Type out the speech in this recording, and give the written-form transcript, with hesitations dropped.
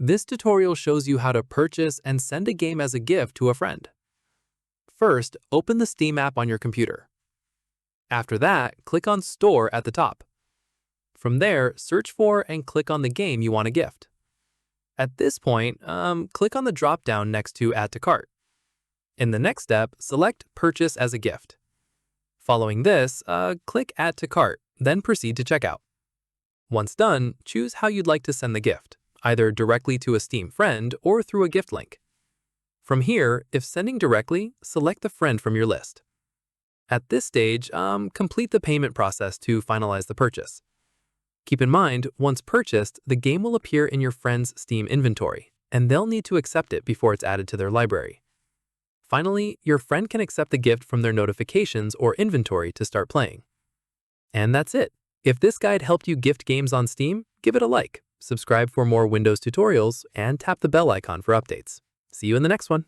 This tutorial shows you how to purchase and send a game as a gift to a friend. First, open the Steam app on your computer. After that, click on Store at the top. From there, search for and click on the game you want to gift. At this point, click on the drop-down next to Add to Cart. In the next step, select Purchase as a gift. Following this, click Add to Cart, then proceed to checkout. Once done, choose how you'd like to send the gift, either directly to a Steam friend or through a gift link. From here, if sending directly, select the friend from your list. At this stage, complete the payment process to finalize the purchase. Keep in mind, once purchased, the game will appear in your friend's Steam inventory, and they'll need to accept it before it's added to their library. Finally, your friend can accept the gift from their notifications or inventory to start playing. And that's it. If this guide helped you gift games on Steam, give it a like, subscribe for more Windows tutorials, and tap the bell icon for updates. See you in the next one.